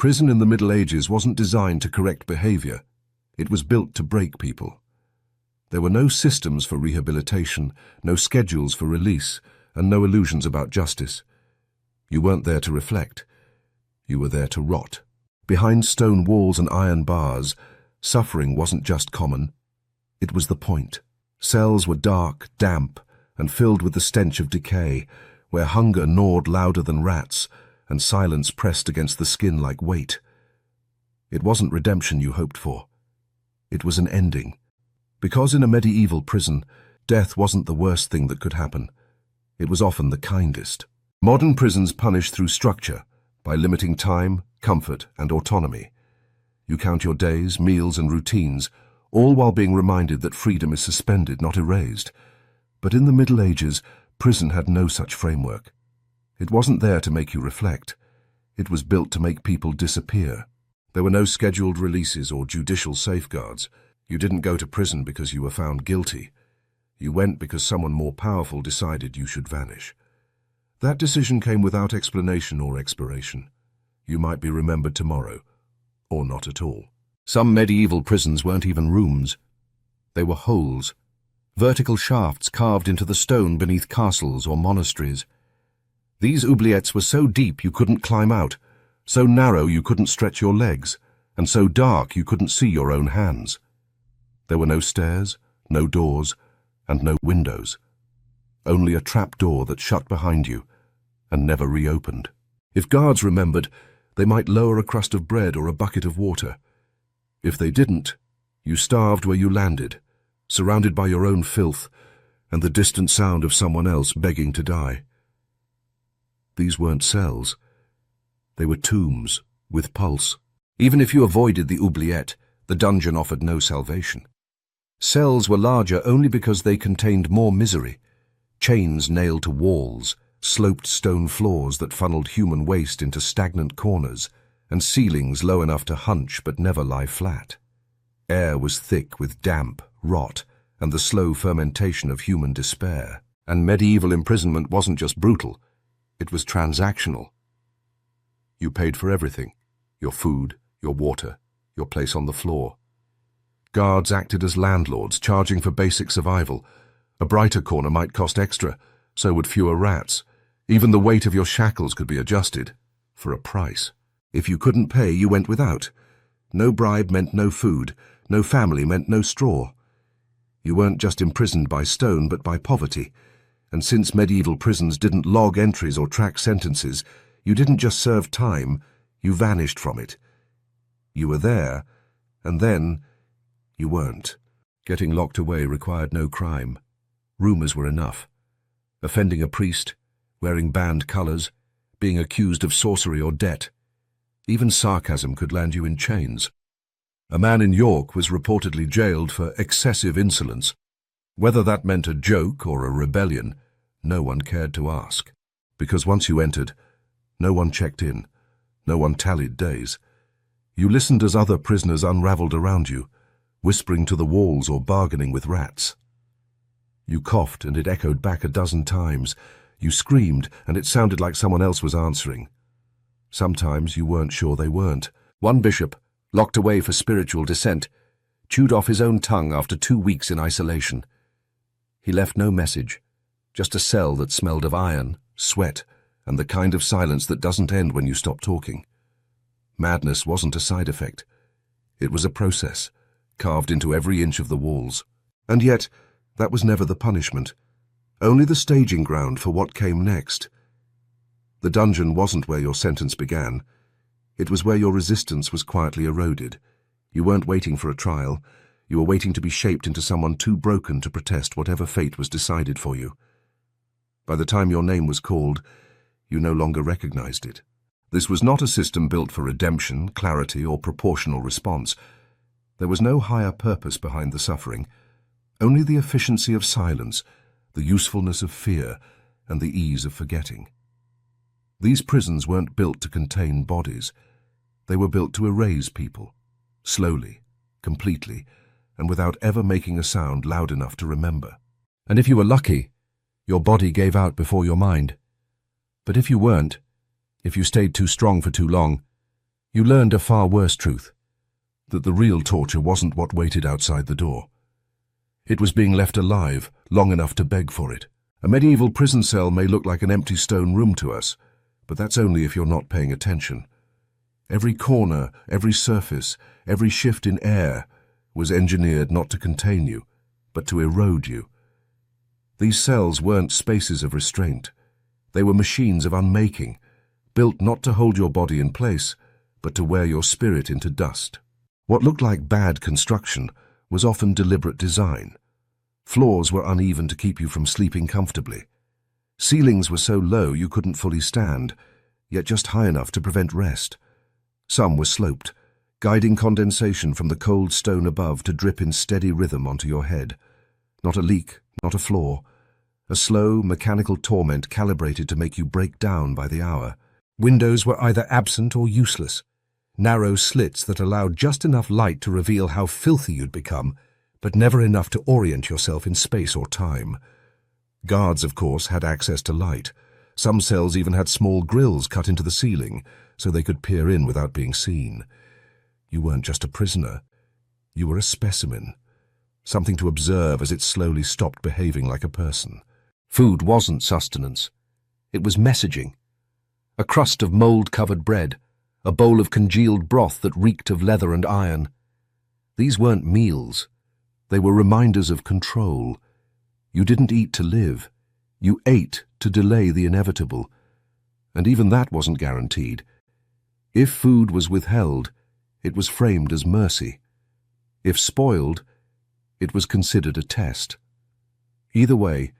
Prison in the Middle Ages wasn't designed to correct behavior. It was built to break people. There were no systems for rehabilitation, no schedules for release, and no illusions about justice. You weren't there to reflect. You were there to rot. Behind stone walls and iron bars, suffering wasn't just common. It was the point. Cells were dark, damp, and filled with the stench of decay, where hunger gnawed louder than rats, and silence pressed against the skin like weight. It wasn't redemption you hoped for. It was an ending. Because in a medieval prison, death wasn't the worst thing that could happen. It was often the kindest. Modern prisons punish through structure, by limiting time, comfort, and autonomy. You count your days, meals, and routines, all while being reminded that freedom is suspended, not erased. But in the Middle Ages, prison had no such framework. It wasn't there to make you reflect. It was built to make people disappear. There were no scheduled releases or judicial safeguards. You didn't go to prison because you were found guilty. You went because someone more powerful decided you should vanish. That decision came without explanation or expiration. You might be remembered tomorrow, or not at all. Some medieval prisons weren't even rooms. They were holes, vertical shafts carved into the stone beneath castles or monasteries. These oubliettes were so deep you couldn't climb out, so narrow you couldn't stretch your legs, and so dark you couldn't see your own hands. There were no stairs, no doors, and no windows. Only a trap door that shut behind you and never reopened. If guards remembered, they might lower a crust of bread or a bucket of water. If they didn't, you starved where you landed, surrounded by your own filth and the distant sound of someone else begging to die. These weren't cells. They were tombs with pulse. Even if you avoided the oubliette, the dungeon offered no salvation. Cells were larger only because they contained more misery. Chains nailed to walls, sloped stone floors that funneled human waste into stagnant corners, and ceilings low enough to hunch but never lie flat. Air was thick with damp, rot, and the slow fermentation of human despair. And medieval imprisonment wasn't just brutal, it was transactional. You paid for everything: your food, your water, your place on the floor. Guards acted as landlords, charging for basic survival. A brighter corner might cost extra, so would fewer rats. Even the weight of your shackles could be adjusted, for a price. If you couldn't pay, you went without. No bribe meant no food, no family meant no straw. You weren't just imprisoned by stone, but by poverty. And since medieval prisons didn't log entries or track sentences, you didn't just serve time, you vanished from it. You were there, and then you weren't. Getting locked away required no crime. Rumors were enough. Offending a priest, wearing banned colors, being accused of sorcery or debt. Even sarcasm could land you in chains. A man in York was reportedly jailed for excessive insolence. Whether that meant a joke or a rebellion, no one cared to ask. Because once you entered, no one checked in, no one tallied days. You listened as other prisoners unraveled around you, whispering to the walls or bargaining with rats. You coughed and it echoed back a dozen times. You screamed and it sounded like someone else was answering. Sometimes you weren't sure they weren't. One bishop, locked away for spiritual dissent, chewed off his own tongue after 2 weeks in isolation. He left no message, just a cell that smelled of iron, sweat, and the kind of silence that doesn't end when you stop talking. Madness wasn't a side effect. It was a process, carved into every inch of the walls. And yet, that was never the punishment, only the staging ground for what came next. The dungeon wasn't where your sentence began. It was where your resistance was quietly eroded. You weren't waiting for a trial. You were waiting to be shaped into someone too broken to protest whatever fate was decided for you. By the time your name was called, you no longer recognized it. This was not a system built for redemption, clarity, or proportional response. There was no higher purpose behind the suffering, only the efficiency of silence, the usefulness of fear, and the ease of forgetting. These prisons weren't built to contain bodies. They were built to erase people, slowly, completely, and without ever making a sound loud enough to remember. And if you were lucky, your body gave out before your mind. But if you weren't, if you stayed too strong for too long, You learned a far worse truth, that the real torture wasn't what waited outside the door. It was being left alive long enough to beg for it. A medieval prison cell may look like an empty stone room to us, but that's only if you're not paying attention. Every corner, every surface, every shift in air was engineered not to contain you, but to erode you. These cells weren't spaces of restraint. They were machines of unmaking, built not to hold your body in place, but to wear your spirit into dust. What looked like bad construction was often deliberate design. Floors were uneven to keep you from sleeping comfortably. Ceilings were so low you couldn't fully stand, yet just high enough to prevent rest. Some were sloped, guiding condensation from the cold stone above to drip in steady rhythm onto your head. Not a leak, not a flaw. A slow, mechanical torment calibrated to make you break down by the hour. Windows were either absent or useless. Narrow slits that allowed just enough light to reveal how filthy you'd become, but never enough to orient yourself in space or time. Guards, of course, had access to light. Some cells even had small grills cut into the ceiling, so they could peer in without being seen. You weren't just a prisoner. You were a specimen. Something to observe as it slowly stopped behaving like a person. Food wasn't sustenance. It was messaging. A crust of mold-covered bread, a bowl of congealed broth that reeked of leather and iron. These weren't meals. They were reminders of control. You didn't eat to live. You ate to delay the inevitable. And even that wasn't guaranteed. If food was withheld, it was framed as mercy. If spoiled, it was considered a test. Either way,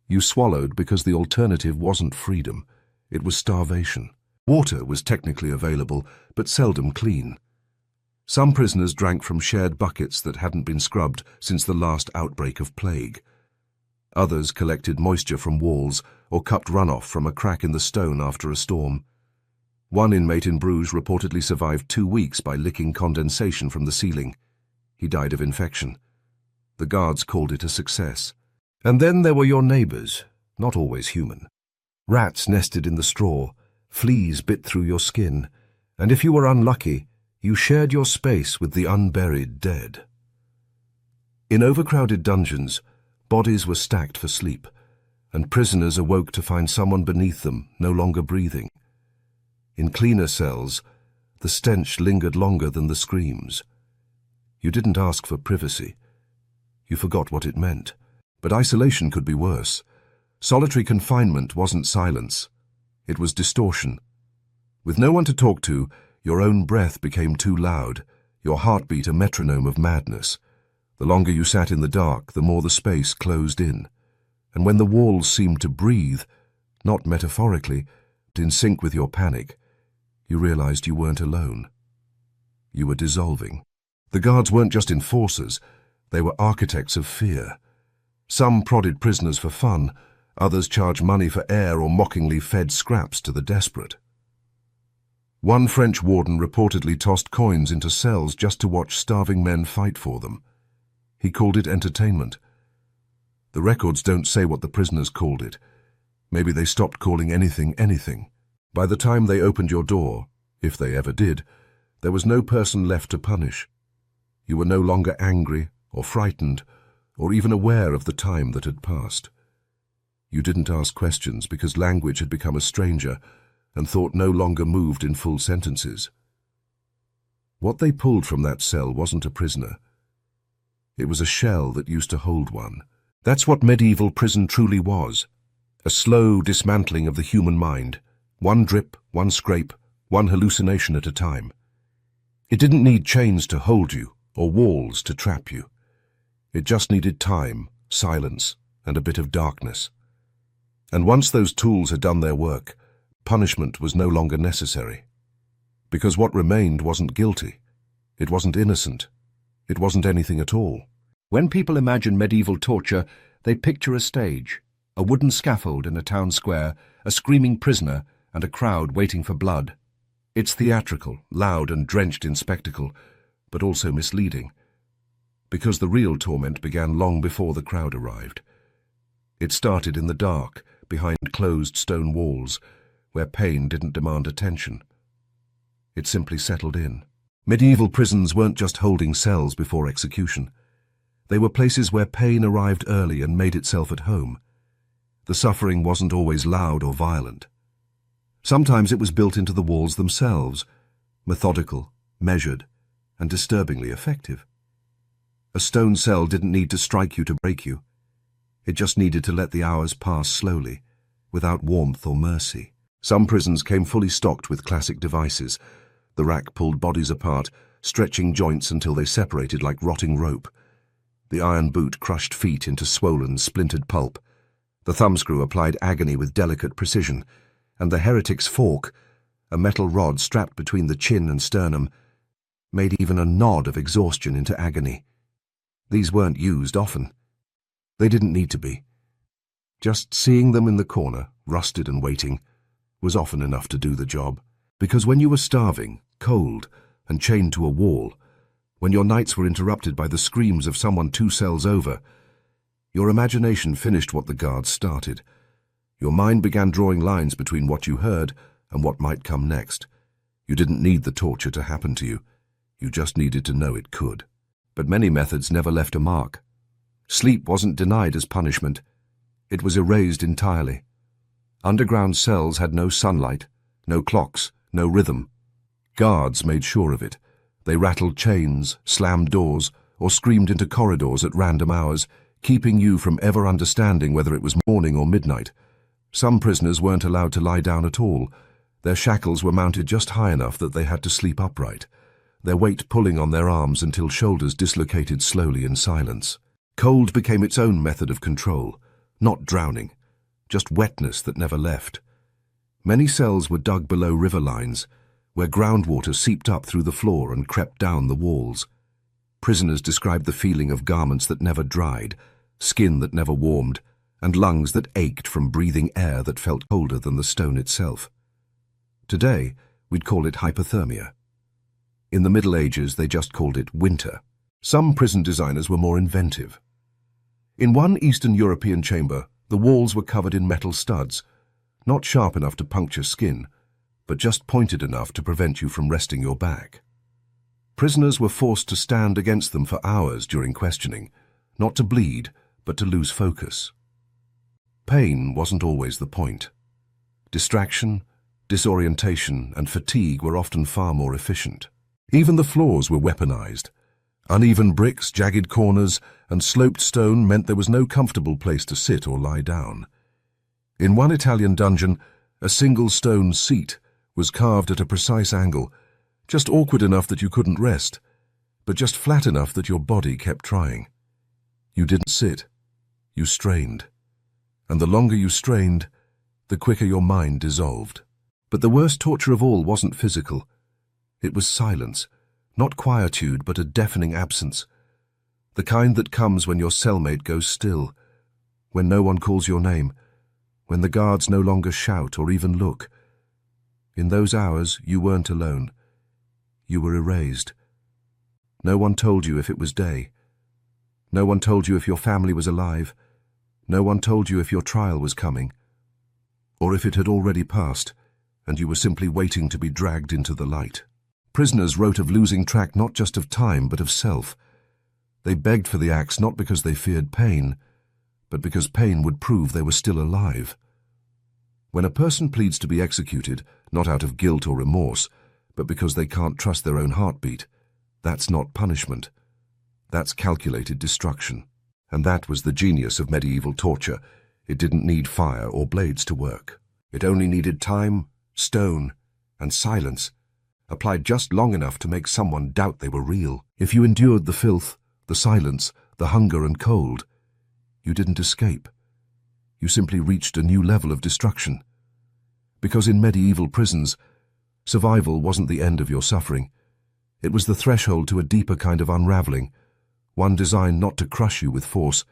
you swallowed because the alternative wasn't freedom. It was starvation. Water was technically available, but seldom clean. Some prisoners drank from shared buckets that hadn't been scrubbed since the last outbreak of plague. Others collected moisture from walls or cupped runoff from a crack in the stone after a storm. One inmate in Bruges reportedly survived 2 weeks by licking condensation from the ceiling. He died of infection. The guards called it a success. And then there were your neighbors, not always human. Rats nested in the straw, fleas bit through your skin, and if you were unlucky, you shared your space with the unburied dead. In overcrowded dungeons, bodies were stacked for sleep, and prisoners awoke to find someone beneath them no longer breathing. In cleaner cells, the stench lingered longer than the screams. You didn't ask for privacy. You forgot what it meant. But isolation could be worse. Solitary confinement wasn't silence. It was distortion. With no one to talk to, your own breath became too loud, your heartbeat a metronome of madness. The longer you sat in the dark, the more the space closed in. And when the walls seemed to breathe, not metaphorically, but in sync with your panic, you realized you weren't alone. You were dissolving. The guards weren't just enforcers, they were architects of fear. Some prodded prisoners for fun, others charged money for air or mockingly fed scraps to the desperate. One French warden reportedly tossed coins into cells just to watch starving men fight for them. He called it entertainment. The records don't say what the prisoners called it. Maybe they stopped calling anything anything. By the time they opened your door, if they ever did, there was no person left to punish. You were no longer angry or frightened, or even aware of the time that had passed. You didn't ask questions because language had become a stranger and thought no longer moved in full sentences. What they pulled from that cell wasn't a prisoner. It was a shell that used to hold one. That's what medieval prison truly was. A slow dismantling of the human mind. One drip, one scrape, one hallucination at a time. It didn't need chains to hold you or walls to trap you. It just needed time, silence, and a bit of darkness. And once those tools had done their work, punishment was no longer necessary. Because what remained wasn't guilty. It wasn't innocent. It wasn't anything at all. When people imagine medieval torture, they picture a stage, a wooden scaffold in a town square, a screaming prisoner, and a crowd waiting for blood. It's theatrical, loud and drenched in spectacle, but also misleading. Because the real torment began long before the crowd arrived. It started in the dark, behind closed stone walls, where pain didn't demand attention. It simply settled in. Medieval prisons weren't just holding cells before execution. They were places where pain arrived early and made itself at home. The suffering wasn't always loud or violent. Sometimes it was built into the walls themselves, methodical, measured, and disturbingly effective. A stone cell didn't need to strike you to break you. It just needed to let the hours pass slowly, without warmth or mercy. Some prisons came fully stocked with classic devices. The rack pulled bodies apart, stretching joints until they separated like rotting rope. The iron boot crushed feet into swollen, splintered pulp. The thumbscrew applied agony with delicate precision, and the heretic's fork, a metal rod strapped between the chin and sternum, made even a nod of exhaustion into agony. These weren't used often. They didn't need to be. Just seeing them in the corner, rusted and waiting, was often enough to do the job. Because when you were starving, cold, and chained to a wall, when your nights were interrupted by the screams of someone 2 cells over, your imagination finished what the guards started. Your mind began drawing lines between what you heard and what might come next. You didn't need the torture to happen to you. You just needed to know it could. But many methods never left a mark. Sleep wasn't denied as punishment. It was erased entirely. Underground cells had no sunlight, no clocks, no rhythm. Guards made sure of it. They rattled chains, slammed doors, or screamed into corridors at random hours, keeping you from ever understanding whether it was morning or midnight. Some prisoners weren't allowed to lie down at all. Their shackles were mounted just high enough that they had to sleep upright, their weight pulling on their arms until shoulders dislocated slowly in silence. Cold became its own method of control, not drowning, just wetness that never left. Many cells were dug below river lines, where groundwater seeped up through the floor and crept down the walls. Prisoners described the feeling of garments that never dried, skin that never warmed, and lungs that ached from breathing air that felt colder than the stone itself. Today, we'd call it hypothermia. In the Middle Ages, they just called it winter. Some prison designers were more inventive. In one Eastern European chamber, the walls were covered in metal studs, not sharp enough to puncture skin, but just pointed enough to prevent you from resting your back. Prisoners were forced to stand against them for hours during questioning, not to bleed, but to lose focus. Pain wasn't always the point. Distraction, disorientation, and fatigue were often far more efficient. Even the floors were weaponized. Uneven bricks, jagged corners, and sloped stone meant there was no comfortable place to sit or lie down. In one Italian dungeon, a single stone seat was carved at a precise angle, just awkward enough that you couldn't rest, but just flat enough that your body kept trying. You didn't sit. You strained. And the longer you strained, the quicker your mind dissolved. But the worst torture of all wasn't physical. It was silence. Not quietude, but a deafening absence. The kind that comes when your cellmate goes still, when no one calls your name, when the guards no longer shout or even look. In those hours, you weren't alone. You were erased. No one told you if it was day. No one told you if your family was alive. No one told you if your trial was coming, or if it had already passed, and you were simply waiting to be dragged into the light. Prisoners wrote of losing track not just of time, but of self. They begged for the axe not because they feared pain, but because pain would prove they were still alive. When a person pleads to be executed, not out of guilt or remorse, but because they can't trust their own heartbeat, that's not punishment. That's calculated destruction. And that was the genius of medieval torture. It didn't need fire or blades to work. It only needed time, stone, and silence, applied just long enough to make someone doubt they were real. If you endured the filth, the silence, the hunger and cold, you didn't escape. You simply reached a new level of destruction. Because in medieval prisons, survival wasn't the end of your suffering. It was the threshold to a deeper kind of unraveling, one designed not to crush you with force,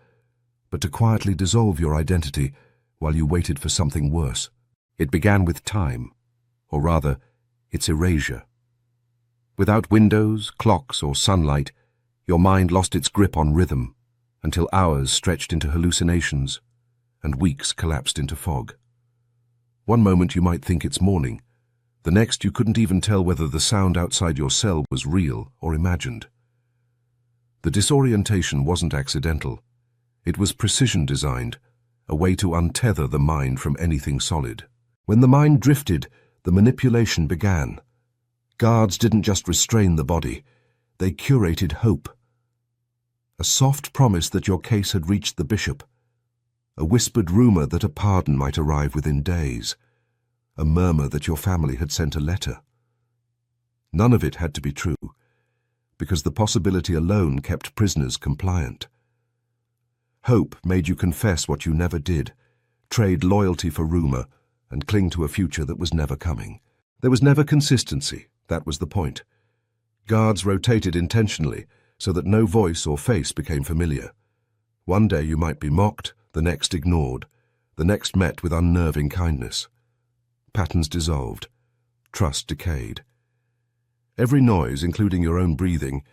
but to quietly dissolve your identity while you waited for something worse. It began with time, or rather, its erasure. Without windows, clocks, or sunlight, your mind lost its grip on rhythm, until hours stretched into hallucinations, and weeks collapsed into fog. One moment you might think it's morning, The next, you couldn't even tell whether the sound outside your cell was real or imagined. The disorientation wasn't accidental. It was precision-designed, a way to untether the mind from anything solid. When the mind drifted, the manipulation began. Guards didn't just restrain the body, they curated hope. A soft promise that your case had reached the bishop. A whispered rumor that a pardon might arrive within days. A murmur that your family had sent a letter. None of it had to be true, because the possibility alone kept prisoners compliant. Hope made you confess what you never did, trade loyalty for rumor, and cling to a future that was never coming. There was never consistency, that was the point. Guards rotated intentionally so that no voice or face became familiar. One day you might be mocked, the next ignored, the next met with unnerving kindness. Patterns dissolved. Trust decayed. Every noise, including your own breathing,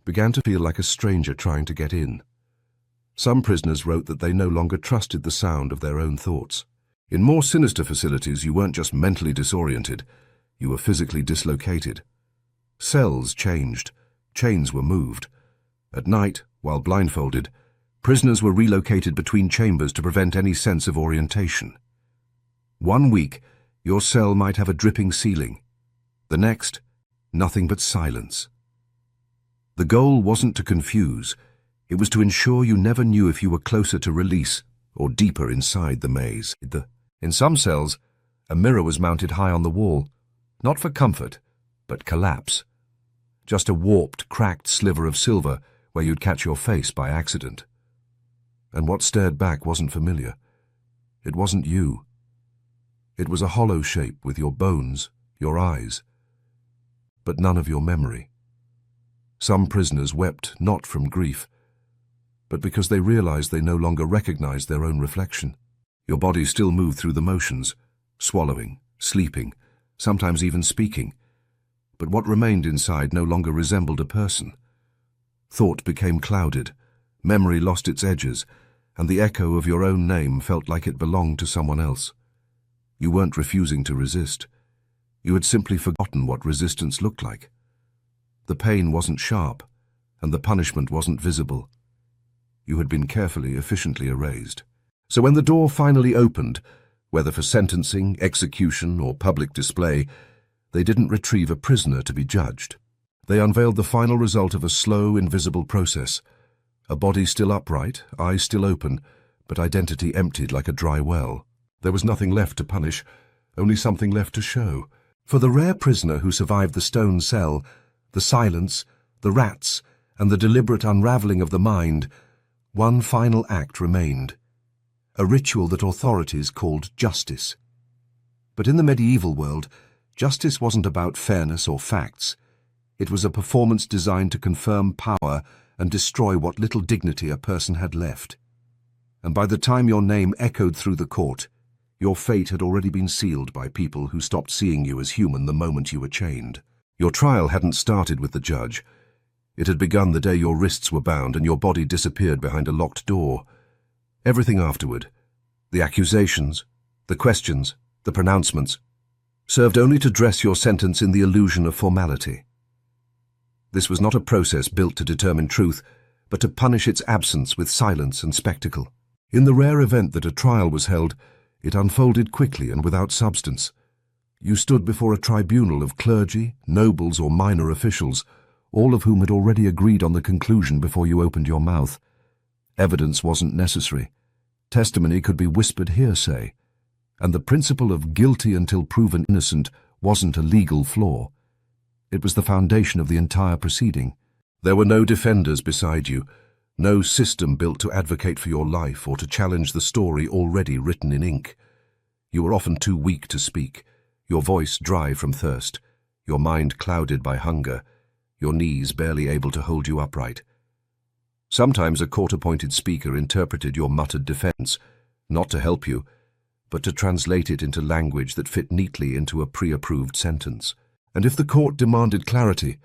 began to feel like a stranger trying to get in. Some prisoners wrote that they no longer trusted the sound of their own thoughts. In more sinister facilities, you weren't just mentally disoriented, you were physically dislocated. Cells changed, chains were moved. At night, while blindfolded, prisoners were relocated between chambers to prevent any sense of orientation. 1 week, your cell might have a dripping ceiling. The next, nothing but silence. The goal wasn't to confuse, it was to ensure you never knew if you were closer to release or deeper inside the maze. In some cells, a mirror was mounted high on the wall, not for comfort, but collapse. Just a warped, cracked sliver of silver where you'd catch your face by accident. And what stared back wasn't familiar. It wasn't you. It was a hollow shape with your bones, your eyes, but none of your memory. Some prisoners wept not from grief, but because they realized they no longer recognized their own reflection. Your body still moved through the motions, swallowing, sleeping, sometimes even speaking, but what remained inside no longer resembled a person. Thought became clouded, memory lost its edges, and the echo of your own name felt like it belonged to someone else. You weren't refusing to resist. You had simply forgotten what resistance looked like. The pain wasn't sharp, and the punishment wasn't visible. You had been carefully, efficiently erased. So when the door finally opened, whether for sentencing, execution, or public display, they didn't retrieve a prisoner to be judged. They unveiled the final result of a slow, invisible process. A body still upright, eyes still open, but identity emptied like a dry well. There was nothing left to punish, only something left to show. For the rare prisoner who survived the stone cell, the silence, the rats, and the deliberate unraveling of the mind, one final act remained. A ritual that authorities called justice. But in the medieval world, justice wasn't about fairness or facts. It was a performance designed to confirm power and destroy what little dignity a person had left. And by the time your name echoed through the court, your fate had already been sealed by people who stopped seeing you as human the moment you were chained. Your trial hadn't started with the judge. It had begun the day your wrists were bound and your body disappeared behind a locked door. Everything afterward, the accusations, the questions, the pronouncements, served only to dress your sentence in the illusion of formality. This was not a process built to determine truth, but to punish its absence with silence and spectacle. In the rare event that a trial was held, it unfolded quickly and without substance. You stood before a tribunal of clergy, nobles, or minor officials, all of whom had already agreed on the conclusion before you opened your mouth. Evidence wasn't necessary. Testimony could be whispered hearsay, and the principle of guilty until proven innocent wasn't a legal flaw. It was the foundation of the entire proceeding. There were no defenders beside you, no system built to advocate for your life or to challenge the story already written in ink. You were often too weak to speak, your voice dry from thirst, your mind clouded by hunger, your knees barely able to hold you upright. Sometimes a court-appointed speaker interpreted your muttered defense, not to help you, but to translate it into language that fit neatly into a pre-approved sentence. And if the court demanded clarity,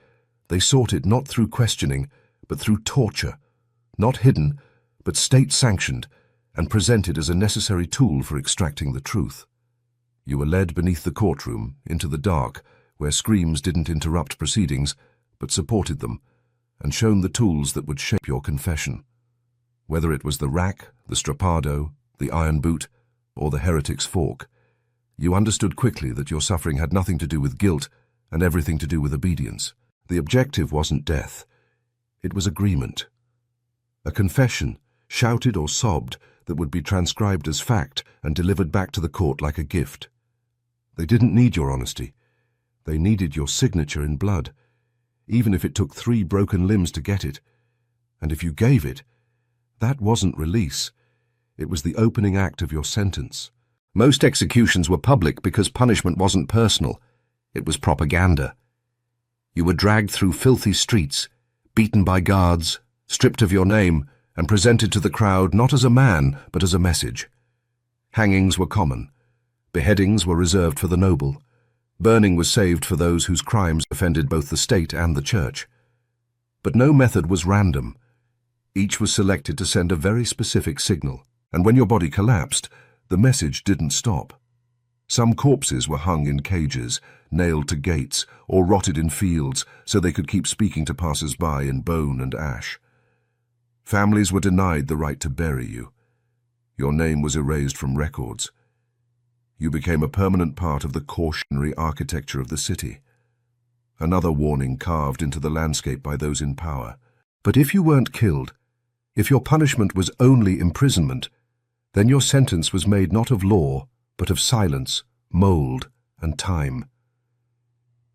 they sought it not through questioning, but through torture, not hidden, but state-sanctioned, and presented as a necessary tool for extracting the truth. You were led beneath the courtroom, into the dark, where screams didn't interrupt proceedings, but supported them, and shown the tools that would shape your confession. Whether it was the rack, the strappado, the iron boot, or the heretic's fork, you understood quickly that your suffering had nothing to do with guilt and everything to do with obedience. The objective wasn't death. It was agreement. A confession, shouted or sobbed, that would be transcribed as fact and delivered back to the court like a gift. They didn't need your honesty. They needed your signature in blood, even if it took 3 broken limbs to get it. And if you gave it, that wasn't release. It was the opening act of your sentence. Most executions were public because punishment wasn't personal. It was propaganda. You were dragged through filthy streets, beaten by guards, stripped of your name, and presented to the crowd not as a man, but as a message. Hangings were common. Beheadings were reserved for the noble. Burning was saved for those whose crimes offended both the state and the church. But no method was random. Each was selected to send a very specific signal, and when your body collapsed, the message didn't stop. Some corpses were hung in cages, nailed to gates, or rotted in fields so they could keep speaking to passers-by in bone and ash. Families were denied the right to bury you. Your name was erased from records. You became a permanent part of the cautionary architecture of the city. Another warning carved into the landscape by those in power. But if you weren't killed, if your punishment was only imprisonment, then your sentence was made not of law, but of silence, mold, and time.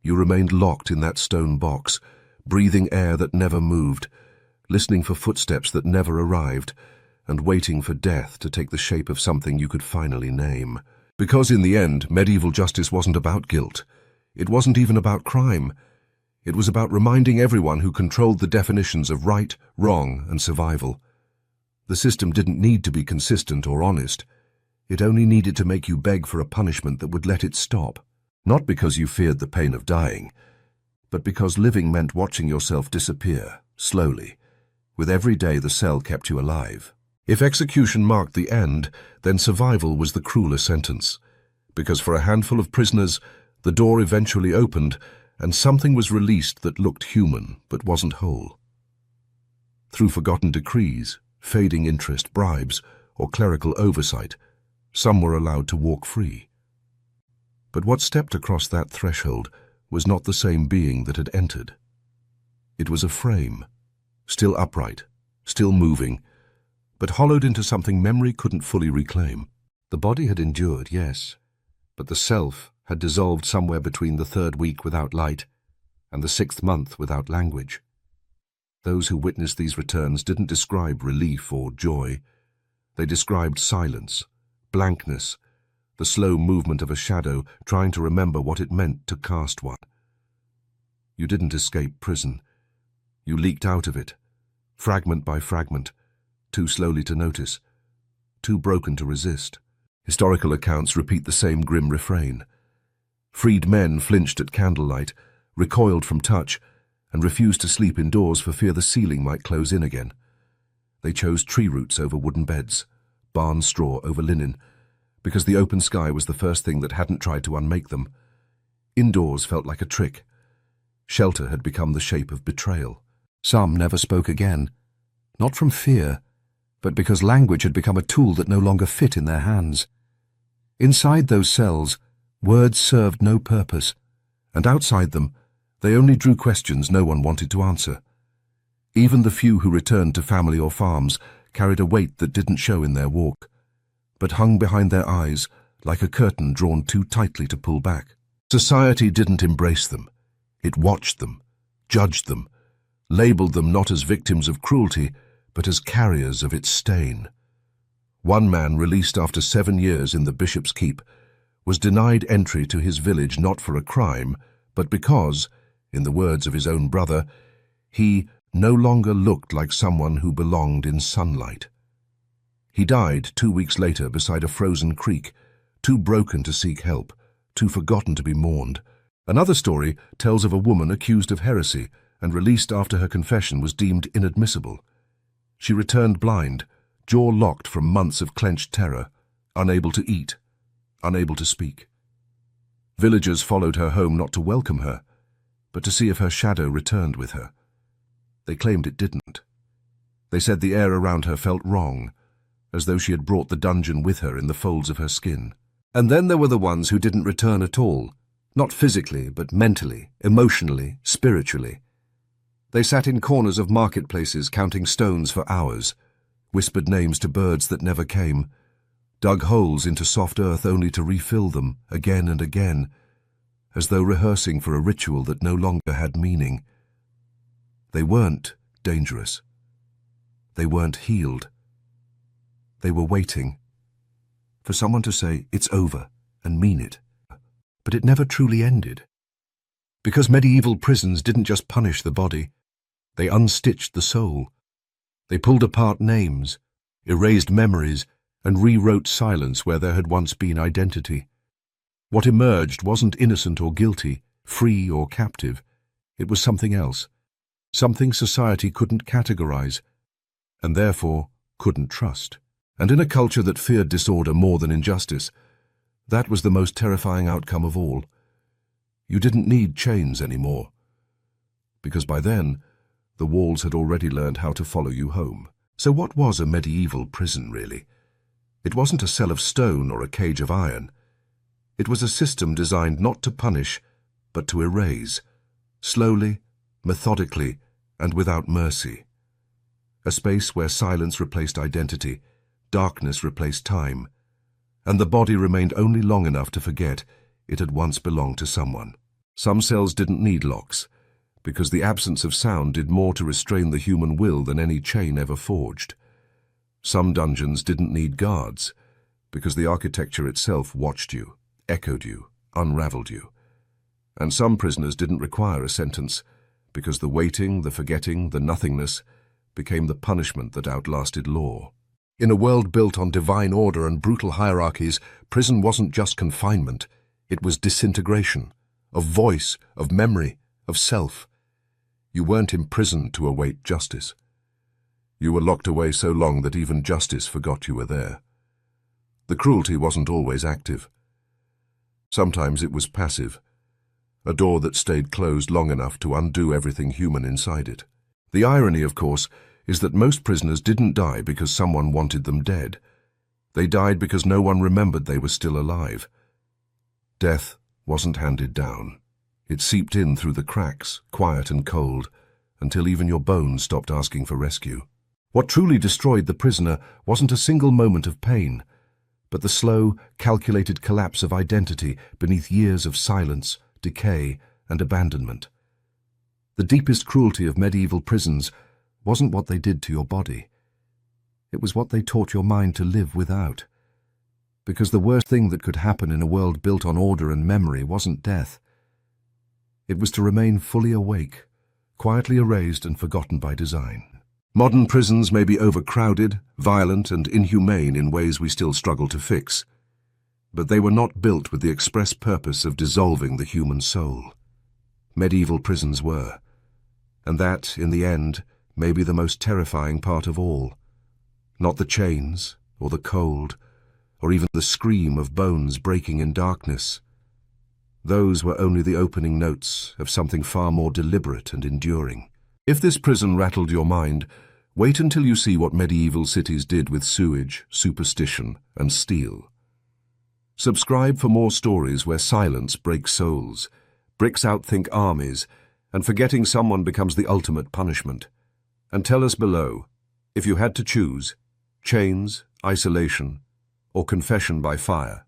You remained locked in that stone box, breathing air that never moved, listening for footsteps that never arrived, and waiting for death to take the shape of something you could finally name. Because in the end, medieval justice wasn't about guilt. It wasn't even about crime. It was about reminding everyone who controlled the definitions of right, wrong, and survival. The system didn't need to be consistent or honest. It only needed to make you beg for a punishment that would let it stop. Not because you feared the pain of dying, but because living meant watching yourself disappear, slowly. With every day the cell kept you alive. If execution marked the end, then survival was the crueler sentence. Because for a handful of prisoners, the door eventually opened, and something was released that looked human but wasn't whole. Through forgotten decrees, fading interest, bribes, or clerical oversight, some were allowed to walk free. But what stepped across that threshold was not the same being that had entered. It was a frame, still upright, still moving, but hollowed into something memory couldn't fully reclaim. The body had endured, yes, but the self had dissolved somewhere between the 3rd week without light and the 6th month without language. Those who witnessed these returns didn't describe relief or joy. They described silence, blankness, the slow movement of a shadow trying to remember what it meant to cast one. You didn't escape prison. You leaked out of it, fragment by fragment, too slowly to notice, too broken to resist. Historical accounts repeat the same grim refrain. Freed men flinched at candlelight, recoiled from touch, and refused to sleep indoors for fear the ceiling might close in again. They chose tree roots over wooden beds, barn straw over linen, because the open sky was the first thing that hadn't tried to unmake them. Indoors felt like a trick. Shelter had become the shape of betrayal. Some never spoke again, not from fear, but because language had become a tool that no longer fit in their hands. Inside those cells, words served no purpose, and outside them, they only drew questions no one wanted to answer. Even the few who returned to family or farms carried a weight that didn't show in their walk, but hung behind their eyes like a curtain drawn too tightly to pull back. Society didn't embrace them. It watched them, judged them, labeled them not as victims of cruelty, but as carriers of its stain. One man, released after 7 years in the Bishop's Keep, was denied entry to his village not for a crime, but because, in the words of his own brother, he no longer looked like someone who belonged in sunlight. He died 2 weeks later beside a frozen creek, too broken to seek help, too forgotten to be mourned. Another story tells of a woman accused of heresy and released after her confession was deemed inadmissible. She returned blind, jaw locked from months of clenched terror, unable to eat, unable to speak. Villagers followed her home not to welcome her, but to see if her shadow returned with her. They claimed it didn't. They said the air around her felt wrong, as though she had brought the dungeon with her in the folds of her skin. And then there were the ones who didn't return at all, not physically, but mentally, emotionally, spiritually. They sat in corners of marketplaces counting stones for hours, whispered names to birds that never came, dug holes into soft earth only to refill them again and again, as though rehearsing for a ritual that no longer had meaning. They weren't dangerous. They weren't healed. They were waiting for someone to say, "It's over," and mean it. But it never truly ended. Because medieval prisons didn't just punish the body, they unstitched the soul. They pulled apart names, erased memories, and rewrote silence where there had once been identity. What emerged wasn't innocent or guilty, free or captive. It was something else, something society couldn't categorize, and therefore couldn't trust. And in a culture that feared disorder more than injustice, that was the most terrifying outcome of all. You didn't need chains anymore, because by then, the walls had already learned how to follow you home. So what was a medieval prison, really? It wasn't a cell of stone or a cage of iron. It was a system designed not to punish, but to erase, slowly, methodically, and without mercy. A space where silence replaced identity, darkness replaced time, and the body remained only long enough to forget it had once belonged to someone. Some cells didn't need locks, because the absence of sound did more to restrain the human will than any chain ever forged. Some dungeons didn't need guards, because the architecture itself watched you, echoed you, unraveled you. And some prisoners didn't require a sentence, because the waiting, the forgetting, the nothingness became the punishment that outlasted law. In a world built on divine order and brutal hierarchies, prison wasn't just confinement, it was disintegration, of voice, of memory, of self. You weren't imprisoned to await justice. You were locked away so long that even justice forgot you were there. The cruelty wasn't always active. Sometimes it was passive, a door that stayed closed long enough to undo everything human inside it. The irony, of course, is that most prisoners didn't die because someone wanted them dead. They died because no one remembered they were still alive. Death wasn't handed down. It seeped in through the cracks, quiet and cold, until even your bones stopped asking for rescue. What truly destroyed the prisoner wasn't a single moment of pain, but the slow, calculated collapse of identity beneath years of silence, decay, and abandonment. The deepest cruelty of medieval prisons wasn't what they did to your body. It was what they taught your mind to live without. Because the worst thing that could happen in a world built on order and memory wasn't death. It was to remain fully awake, quietly erased and forgotten by design. Modern prisons may be overcrowded, violent, and inhumane in ways we still struggle to fix, but they were not built with the express purpose of dissolving the human soul. Medieval prisons were, and that, in the end, may be the most terrifying part of all. Not the chains, or the cold, or even the scream of bones breaking in darkness. Those were only the opening notes of something far more deliberate and enduring. If this prison rattled your mind, wait until you see what medieval cities did with sewage, superstition, and steel. Subscribe for more stories where silence breaks souls, bricks outthink armies, and forgetting someone becomes the ultimate punishment. And tell us below, if you had to choose, chains, isolation, or confession by fire.